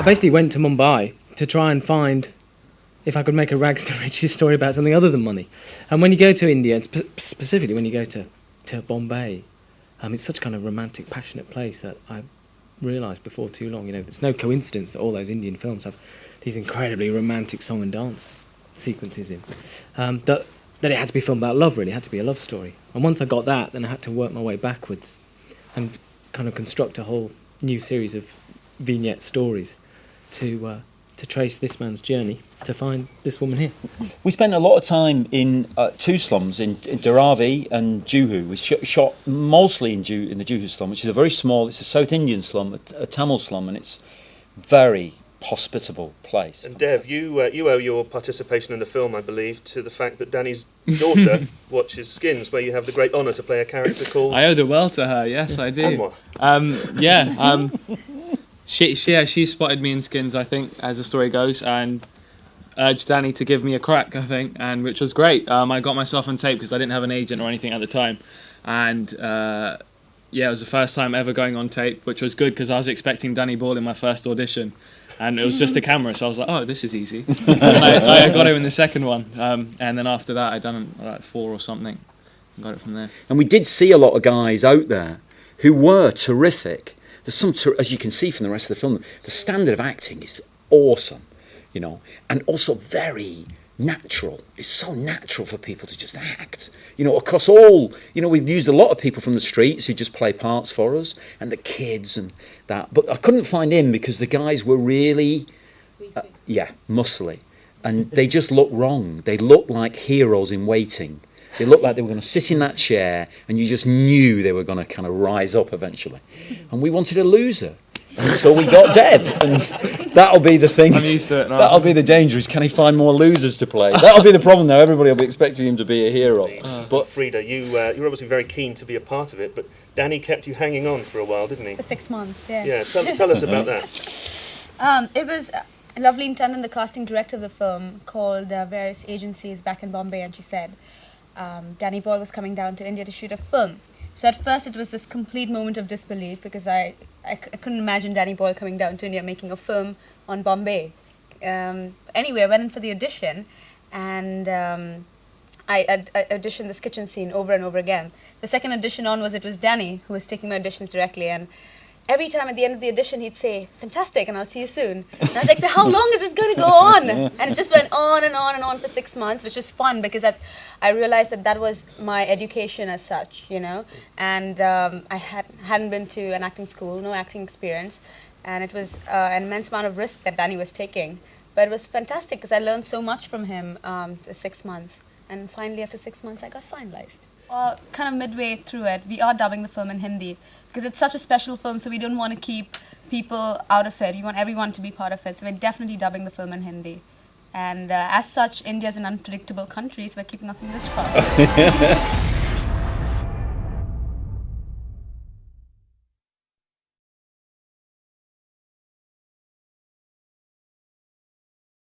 basically went to Mumbai to try and find if I could make a rags to riches story about something other than money. And when you go to India, and specifically when you go to Bombay, it's such a kind of romantic, passionate place that I realised before too long, it's no coincidence that all those Indian films have these incredibly romantic song and dance sequences in. That it had to be filmed about love, really. It had to be a love story. And once I got that, then I had to work my way backwards and kind of construct a whole new series of vignette stories to trace this man's journey to find this woman here. We spent a lot of time in two slums, in Dharavi and Juhu. We shot mostly in the Juhu slum, which is a very small, it's a South Indian slum, a Tamil slum, and it's very hospitable place. And Dev, you owe your participation in the film, I believe, to the fact that Danny's daughter watches Skins, where you have the great honour to play a character called... I owe the well to her, yes, I do. She spotted me in Skins, I think, as the story goes, and urged Danny to give me a crack, I think, and which was great. I got myself on tape because I didn't have an agent or anything at the time, and it was the first time ever going on tape, which was good because I was expecting Danny Ball in my first audition, and it was just a camera, so I was like, oh, this is easy. And I got him in the second one, and then after that I'd done like 4 or something, and got it from there. And we did see a lot of guys out there who were terrific. There's some, as you can see from the rest of the film, the standard of acting is awesome, and also very natural. It's so natural for people to just act, across all, we've used a lot of people from the streets who just play parts for us, and the kids and that, but I couldn't find him because the guys were really, muscly, and they just looked wrong. They looked like heroes in waiting. They looked like they were going to sit in that chair, and you just knew they were going to kind of rise up eventually. And we wanted a loser. And so we got Dev, and that'll be the thing. I'm used to it now. That'll be the danger, is can he find more losers to play? That'll be the problem now. Everybody will be expecting him to be a hero. But Frida, you're obviously very keen to be a part of it, but Danny kept you hanging on for a while, didn't he? For 6 months, yeah. Yeah, tell us about that. It was lovely intern, the casting director of the film, called various agencies back in Bombay, and she said Danny Boyle was coming down to India to shoot a film. So at first it was this complete moment of disbelief because I couldn't imagine Danny Boyle coming down to India making a film on Bombay. Anyway, I went in for the audition, and I auditioned this kitchen scene over and over again. The second audition on it was Danny who was taking my auditions directly, and every time at the end of the audition he'd say, "Fantastic, and I'll see you soon." And I was like, so how long is it going to go on? And it just went on and on and on for 6 months, which was fun because I realized that was my education as such, and I hadn't been to an acting school, no acting experience, and it was an immense amount of risk that Danny was taking. But it was fantastic because I learned so much from him the 6 months, and finally after 6 months I got finalized. Kind of midway through it, we are dubbing the film in Hindi because it's such a special film, so we don't want to keep people out of it. We want everyone to be part of it, so we're definitely dubbing the film in Hindi. And as such, India is an unpredictable country, so we're keeping our fingers crossed.